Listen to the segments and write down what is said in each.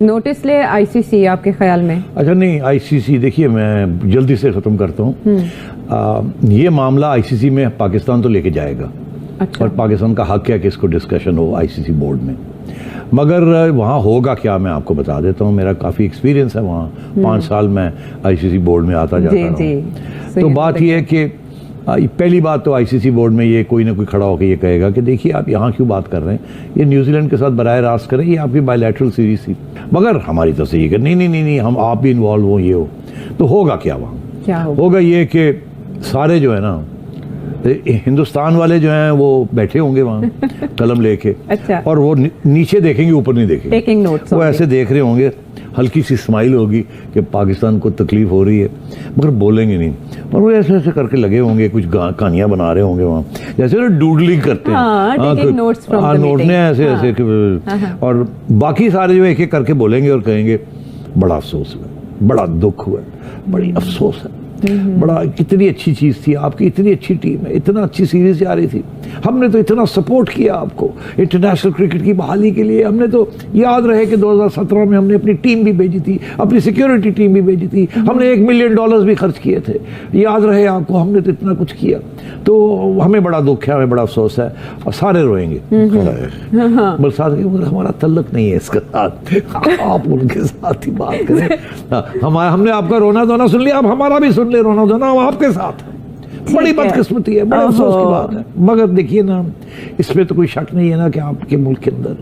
Notice ले ICC आपके ख्याल में? अच्छा नहीं, आईसीसी देखिए मैं जल्दी से ख़त्म करता हूँ। ये मामला आईसीसी में पाकिस्तान तो लेके जाएगा। अच्छा। और पाकिस्तान का हक है कि इसको डिस्कशन हो आईसीसी बोर्ड में, मगर वहाँ होगा क्या मैं आपको बता देता हूँ। मेरा काफ़ी एक्सपीरियंस है वहाँ, 5 साल मैं आईसीसी बोर्ड में आता जाता रहा। तो बात यह है कि पहली बात तो आईसीसी बोर्ड में ये कोई ना कोई खड़ा होकर ये कहेगा कि देखिए आप यहाँ क्यों बात कर रहे हैं, ये न्यूजीलैंड के साथ बराह रास्त करें, ये आपकी बायलैटरल सीरीज थी। मगर हमारी तरफ से ये कि नहीं हम आप भी इन्वॉल्व हो, ये हो। तो होगा क्या वहाँ? क्या होगा ये कि सारे जो है ना हिंदुस्तान वाले जो हैं वो बैठे होंगे वहाँ कलम लेके। अच्छा। और वो नीचे देखेंगे, ऊपर नहीं देखेंगे, टेकिंग नोट्स। वो ऐसे देख रहे होंगे, हल्की सी स्माइल होगी कि पाकिस्तान को तकलीफ हो रही है, मगर बोलेंगे नहीं। और वो ऐसे ऐसे करके लगे होंगे, कुछ कहानियां बना रहे होंगे वहाँ, जैसे ना डूडलिंग करते हैं। नोट ने ऐसे ऐसे। और बाकी सारे जो एक एक करके बोलेंगे और कहेंगे बड़ा अफसोस हुआ, बड़ा दुख हुआ, बड़ी अफसोस है, बड़ा कितनी अच्छी चीज़ थी आपकी, इतनी अच्छी टीम है, इतना अच्छी सीरीज जा रही थी, हमने तो इतना सपोर्ट किया आपको इंटरनेशनल क्रिकेट की बहाली के लिए। हमने तो याद रहे कि 2017 में हमने अपनी टीम भी भेजी थी, अपनी सिक्योरिटी टीम भी भेजी थी, हमने $1 मिलियन भी खर्च किए थे, याद रहे आपको, हमने तो इतना कुछ किया। तो हमें बड़ा दुख है, हमें बड़ा अफसोस है, और सारे रोएंगे। बरसात के मगर हमारा तल्लक नहीं है इसके साथ, आप उनके साथ ही बात करें। हमने आपका रोना धोना सुन लिया, अब हमारा भी सुन ले रोना धोना, हम आपके साथ हैं। बड़ी बदकिस्मती है, बड़े अफसोस की बात है। मगर देखिए ना, इसमें तो कोई शक नहीं है ना कि आपके मुल्क के अंदर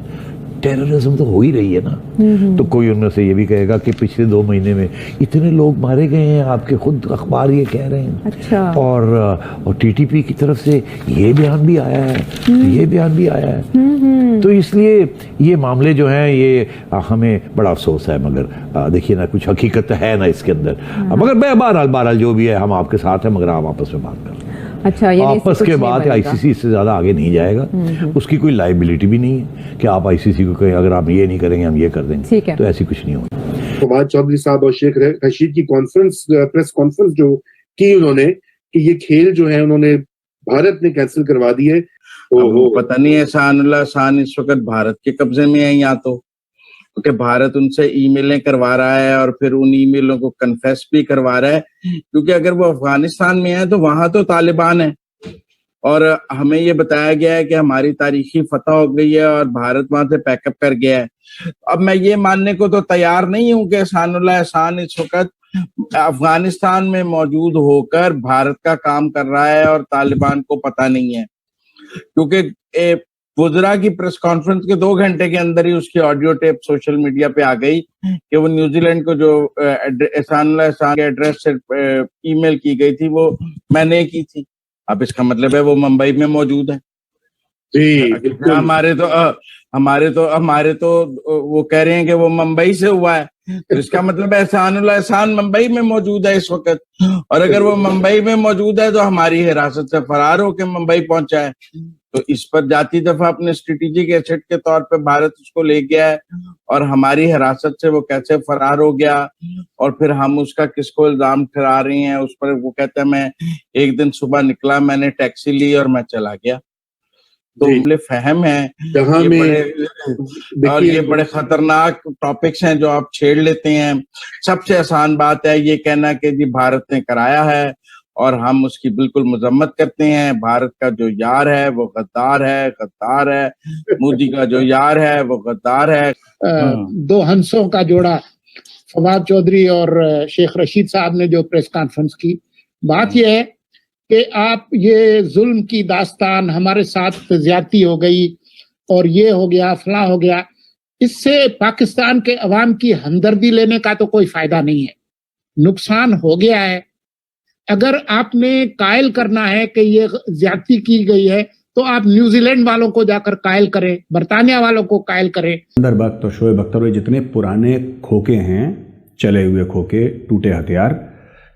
टेररिज्म तो हो ही रही है ना। तो कोई उनमें से ये भी कहेगा कि पिछले 2 महीने में इतने लोग मारे गए हैं, आपके खुद अखबार ये कह रहे हैं। अच्छा। और टीटीपी की तरफ से ये बयान भी आया है, ये बयान भी आया है। तो इसलिए ये मामले जो हैं ये हमें बड़ा अफसोस है, मगर देखिए ना कुछ हकीकत है ना इसके अंदर। मगर बहरहाल जो भी है हम आपके साथ हैं, मगर आप आपस में बात कर। अच्छा, ये आपस के बाद आईसीसी इससे ज्यादा आगे नहीं जाएगा, उसकी कोई लायबिलिटी भी नहीं है कि आप आईसीसी को कहें अगर आप ये नहीं करेंगे हम ये कर देंगे, तो ऐसी कुछ नहीं होगा। फवाद चौधरी साहब और शेख रशीद की प्रेस कॉन्फ्रेंस जो की उन्होंने कि ये खेल जो है उन्होंने भारत ने कैंसिल करवा दी है। पता नहीं एहसान इस वक्त भारत के कब्जे में है, या तो क्योंकि भारत उनसे ईमेलें करवा रहा है और फिर उन ईमेलों को कन्फेस भी करवा रहा है, क्योंकि अगर वो अफगानिस्तान में है तो वहां तो तालिबान है और हमें ये बताया गया है कि हमारी तारीखी फतह हो गई है और भारत वहां से पैकअप कर गया है। अब मैं ये मानने को तो तैयार नहीं हूं कि एहसान इस वक्त अफगानिस्तान में मौजूद होकर भारत का काम कर रहा है और तालिबान को पता नहीं है, क्योंकि वुज़रा की प्रेस कॉन्फ्रेंस के 2 घंटे के अंदर ही उसकी ऑडियो टेप सोशल मीडिया पे आ गई कि वो न्यूजीलैंड को जो एहसान के एड्रेस से ईमेल की गई थी वो मैंने की थी। अब इसका मतलब है वो मुंबई में मौजूद है। जी, हमारे तो वो कह रहे हैं कि वो मुंबई से हुआ है, तो इसका मतलब एहसान मुंबई में मौजूद है इस वक्त। और अगर वो मुंबई में मौजूद है तो हमारी हिरासत से फरार होकर मुंबई पहुंचा है, तो इस पर जाती दफा अपने स्ट्रेटेजिक एसेट के तौर पे भारत उसको ले गया है और हमारी हिरासत से वो कैसे फरार हो गया और फिर हम उसका किसको इल्जाम ठहरा रहे हैं उस पर। वो कहता है मैं एक दिन सुबह निकला, मैंने टैक्सी ली और मैं चला गया। तो मुझे फहम है और ये बड़े खतरनाक टॉपिक्स हैं जो आप छेड़ लेते हैं। सबसे आसान बात है ये कहना कि जी भारत ने कराया है और हम उसकी बिल्कुल मजम्मत करते हैं। भारत का जो यार है वो गद्दार है, मोदी का जो यार है वो गद्दार है। 2 हंसों का जोड़ा फवाद चौधरी और शेख रशीद साहब ने जो प्रेस कॉन्फ्रेंस की, बात यह है कि आप ये जुल्म की दास्तान, हमारे साथ ज्यादती हो गई और ये हो गया फलां हो गया, इससे पाकिस्तान के अवाम की हमदर्दी लेने का तो कोई फायदा नहीं है। नुकसान हो गया है। अगर आपने कायल करना है कि ये ज्यादती की गई है तो आप न्यूजीलैंड वालों को जाकर कायल करें, बरतानिया वालों को कायल करें। अंदर वक्त तो शोएब अख्तर और जितने पुराने खोखे हैं, चले हुए खोखे, टूटे हथियार,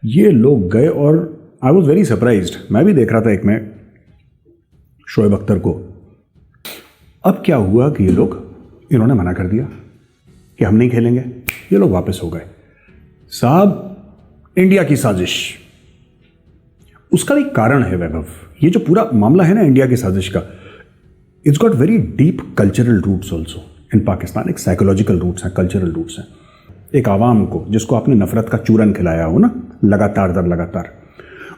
ये लोग गए और आई वॉज वेरी सरप्राइज्ड। मैं भी देख रहा था एक में शोएब अख्तर को। अब क्या हुआ कि ये लोग, इन्होंने मना कर दिया कि हम नहीं खेलेंगे, ये लोग वापस हो गए। साहब इंडिया की साजिश, उसका भी कारण है वैभव। ये जो पूरा मामला है ना इंडिया की साजिश का, it's got very deep cultural roots also in Pakistan एक साइकोलॉजिकल रूट्स हैं, कल्चरल रूट्स हैं। एक आवाम को जिसको आपने नफरत का चूरन खिलाया हो ना लगातार दर लगातार,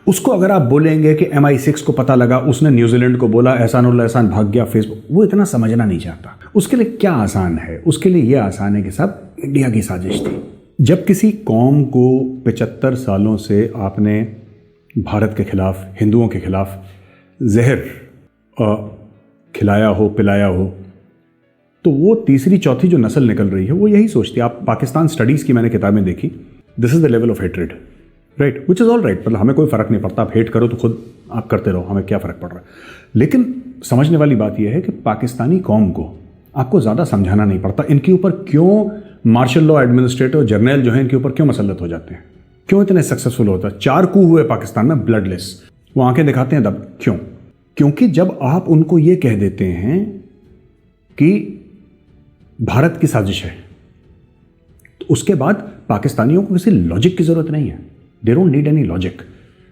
उसको अगर आप बोलेंगे कि MI6 को पता लगा, उसने न्यूजीलैंड को बोला, एहसान भाग गया फेसबुक, वो इतना समझना नहीं चाहता। उसके लिए क्या आसान है? उसके लिए ये आसान है कि साहब इंडिया की साजिश थी। जब किसी कौम को 75 सालों से आपने भारत के खिलाफ, हिंदुओं के खिलाफ जहर खिलाया हो, पिलाया हो, तो वो तीसरी चौथी जो नस्ल निकल रही है वो यही सोचती है। आप पाकिस्तान स्टडीज़ की मैंने किताबें देखी, this is the level of hatred, right, which is all right. मतलब हमें कोई फ़र्क नहीं पड़ता, आप हेट करो तो खुद आप करते रहो, हमें क्या फ़र्क पड़ रहा है। लेकिन समझने वाली बात यह है कि पाकिस्तानी कौम को आपको ज़्यादा समझाना नहीं पड़ता। इनके ऊपर क्यों मार्शल लॉ एडमिनिस्ट्रेटर जर्नल जो हैं, इनके ऊपर क्यों मसलत हो जाते हैं, क्यों इतने सक्सेसफुल होता है? 4 कू हुए पाकिस्तान में ब्लडलेस, वो आंखें दिखाते हैं तब क्यों? क्योंकि जब आप उनको ये कह देते हैं कि भारत की साजिश है, तो उसके बाद पाकिस्तानियों को किसी लॉजिक की जरूरत नहीं है। They don't need any logic.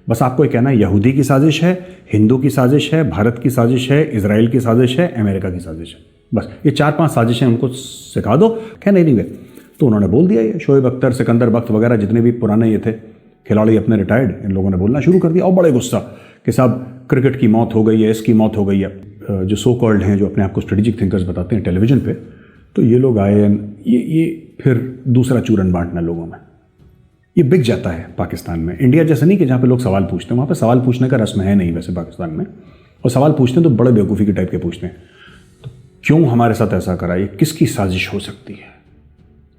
बस आपको ये कहना है यहूदी की साजिश है, हिंदू की साजिश है, भारत की साजिश है, इजराइल की साजिश है, अमेरिका की साजिश है। बस ये 4-5 साजिशें उनको सिखा दो, क्या नहीं गए। तो उन्होंने बोल दिया, ये शोएब अख्तर, सिकंदर बख्त वगैरह जितने भी पुराने ये थे खिलाड़ी अपने रिटायर्ड, इन लोगों ने बोलना शुरू कर दिया और बड़े गुस्सा कि साहब क्रिकेट की मौत हो गई है, इसकी मौत हो गई है। जो सो कॉल्ड हैं, जो अपने आप को स्ट्रेटेजिक थिंकर्स बताते हैं टेलीविजन पे, तो ये लोग आए, ये फिर दूसरा चूरन बांटना लोगों में, ये बिक जाता है पाकिस्तान में। इंडिया जैसे नहीं कि जहाँ पे लोग सवाल पूछते हैं, वहाँ पे सवाल पूछने का रस्म है नहीं वैसे पाकिस्तान में, और सवाल पूछते हैं तो बड़े बेवकूफ़ी के टाइप के पूछते हैं। तो क्यों हमारे साथ ऐसा करा, ये किसकी साजिश हो सकती है?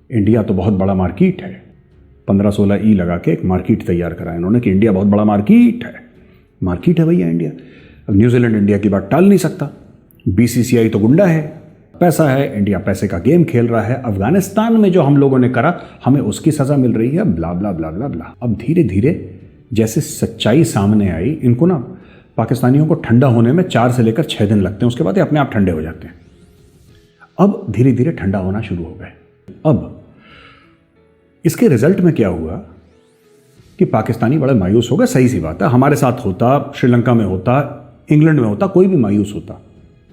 इंडिया तो बहुत बड़ा मार्केट है, 15-16 ई लगा के एक मार्केट तैयार करा इन्होंने कि इंडिया बहुत बड़ा मार्केट है भैया इंडिया। अब न्यूजीलैंड इंडिया की बात टाल नहीं सकता, BCCI तो गुंडा है, पैसा है, इंडिया पैसे का गेम खेल रहा है। अफगानिस्तान में जो हम लोगों ने करा, हमें उसकी सज़ा मिल रही है, ब्ला ब्ला ब्ला ब्ला ब्ला। अब धीरे धीरे जैसे सच्चाई सामने आई, इनको ना पाकिस्तानियों को ठंडा होने में 4 से लेकर 6 दिन लगते हैं, उसके बाद ये अपने आप ठंडे हो जाते हैं। अब धीरे धीरे ठंडा होना शुरू हो गए। अब इसके रिजल्ट में क्या हुआ कि पाकिस्तानी बड़े मायूस हो गए। सही सी बात है, हमारे साथ होता, श्रीलंका में होता, इंग्लैंड में होता, कोई भी मायूस होता।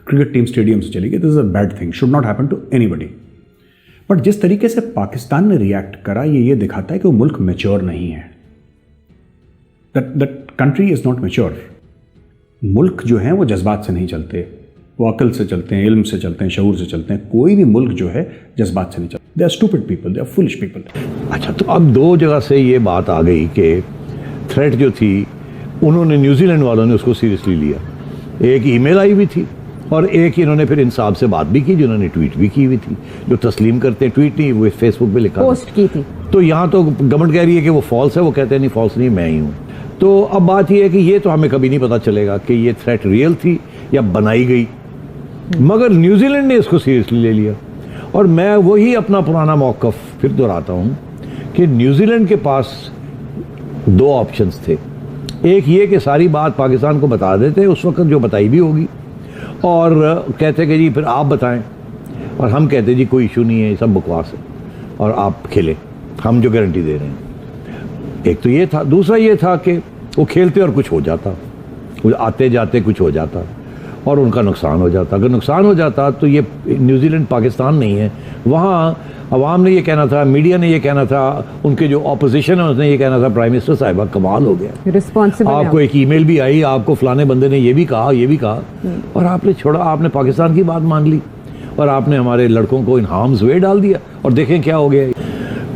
क्रिकेट टीम स्टेडियम से चली गई, this is a bad thing, should not happen to anybody. But जिस तरीके से पाकिस्तान ने रिएक्ट करा, ये दिखाता है कि वो मुल्क मैच्योर नहीं है। That country is not mature. मुल्क जो है वो जज्बात से नहीं चलते, वो अकल से चलते हैं, इल्म से चलते हैं, शऊर से चलते हैं। कोई भी मुल्क जो है जज्बात से नहीं चलता। They are stupid people, they are foolish people. अच्छा, तो अब 2 जगह से ये बात आ गई कि थ्रेट जो थी, उन्होंने न्यूजीलैंड वालों ने उसको सीरियसली लिया। एक ईमेल आई हुई थी और एक इन्होंने फिर इंसाफ से बात भी की, जिन्होंने ट्वीट भी की हुई थी, जो तस्लीम करते हैं। ट्वीट नहीं, वो फेसबुक पे लिखा पोस्ट की थी। तो यहाँ तो गवर्नमेंट कह रही है कि वो फॉल्स है, वो कहते हैं नहीं फॉल्स नहीं, मैं ही हूँ। तो अब बात ये है कि ये तो हमें कभी नहीं पता चलेगा कि ये थ्रेट रियल थी या बनाई गई, मगर न्यूजीलैंड ने इसको सीरियसली ले लिया। और मैं वही अपना पुराना मौक़िफ़ फिर दोहराता हूँ कि न्यूजीलैंड के पास 2 ऑप्शंस थे। एक ये कि सारी बात पाकिस्तान को बता देते, उस वक्त जो बताई भी होगी, और कहते कि जी फिर आप बताएं, और हम कहते जी कोई इशू नहीं है, ये सब बकवास है, और आप खेलें, हम जो गारंटी दे रहे हैं। एक तो ये था। दूसरा ये था कि वो खेलते और कुछ हो जाता, वो आते जाते कुछ हो जाता और उनका नुकसान हो जाता। अगर नुकसान हो जाता तो ये न्यूजीलैंड पाकिस्तान नहीं है। वहाँ अवाम ने ये कहना था, मीडिया ने ये कहना था, उनके जो ऑपोजिशन है उसने ये कहना था प्राइम मिनिस्टर साहिबा कमाल हो गया, रिस्पॉन्सिबल। आपको एक ईमेल भी आई, आपको फलाने बंदे ने ये भी कहा और आपने छोड़ा, आपने पाकिस्तान की बात मान ली और आपने हमारे लड़कों को इन हार्म्स वे डाल दिया, और देखें क्या हो गया।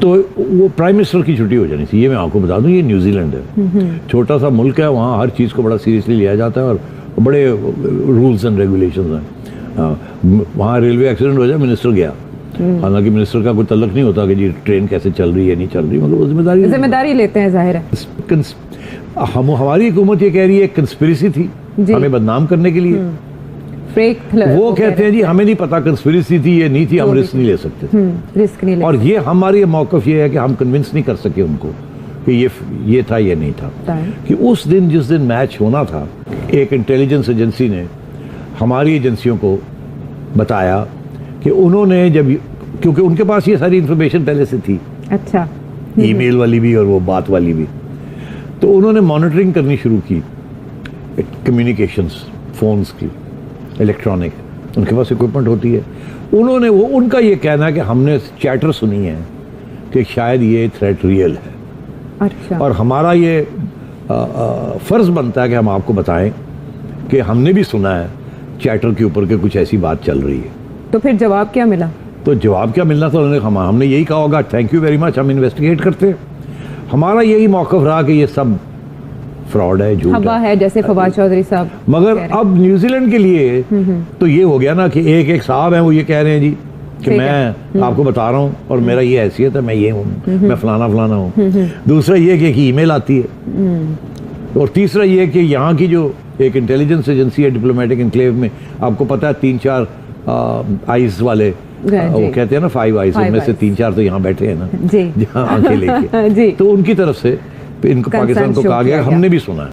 तो वो प्राइम मिनिस्टर की छुट्टी हो जानी थी। ये मैं आपको बता दूं, ये न्यूजीलैंड है, छोटा सा मुल्क है, वहाँ हर चीज़ को बड़ा सीरियसली लिया जाता है और बड़े रूल्स एंड रेगुलेशंस हैं। वहाँ रेलवे एक्सीडेंट हो जाए, मिनिस्टर गया, हालांकि मिनिस्टर का कोई तल्लुक नहीं होता कि जी ट्रेन कैसे चल रही है नहीं चल रही, मतलब वो जिम्मेदारी लेते हैं, जाहिर है। हमारी हुकूमत ये कह रही है कंस्पिरेसी थी हमें बदनाम करने के लिए। वो कहते हैं जी हमें नहीं पता कंस्पिरेसी थी ये नहीं थी, हम रिस्क नहीं ले सकते थे, रिस्क नहीं ले। और ये हमारी मौक़िफ़ ये है कि हम कन्विंस नहीं कर सके उनको कि ये था ये नहीं था। कि उस दिन जिस दिन मैच होना था, एक इंटेलिजेंस एजेंसी ने हमारी एजेंसियों को बताया कि उन्होंने जब, क्योंकि उनके पास ये सारी इंफॉर्मेशन पहले से थी, अच्छा, ईमेल वाली भी और वो बात वाली भी, तो उन्होंने मॉनिटरिंग करनी शुरू की कम्युनिकेशंस, फोन्स की, इलेक्ट्रॉनिक, उनके पास इक्विपमेंट होती है। उन्होंने वो उनका ये कहना है कि हमने चैटर सुनी है कि शायद ये थ्रेट रियल है, अच्छा, और हमारा ये फ़र्ज़ बनता है कि हम आपको बताएं कि हमने भी सुना है चैटर के ऊपर के कुछ ऐसी बात चल रही है। तो फिर जवाब क्या मिला? तो जवाब क्या मिलना था, उन्होंने हमने यही कहा होगा थैंक यू वेरी मच, हम इन्वेस्टिगेट करते हैं। हमारा यही मौक़िफ़ रहा कि ये सब फ्रॉड है, झूठ हवा है, जैसे फवाद चौधरी साहब मगर कह रहे हैं। अब न्यूजीलैंड के लिए तो ये हो गया ना कि एक साहब है वो ये कह रहे हैं जी कि ठीक मैं आपको बता रहा हूँ और मेरा ये हैसियत है, मैं ये हूँ, मैं फलाना फलाना हूँ। दूसरा ये कि एक ईमेल आती है, और तीसरा ये कि यहाँ की जो एक इंटेलिजेंस एजेंसी है डिप्लोमेटिक इनक्लेव में, आपको पता है 3-4 आइज वाले वो कहते हैं ना 5 आइज, उनमें से 3-4 तो यहाँ बैठे हैं ना जी जहाँ आंखें लेके जी, तो उनकी तरफ से इनको पाकिस्तान को कहा गया, हमने भी सुना है।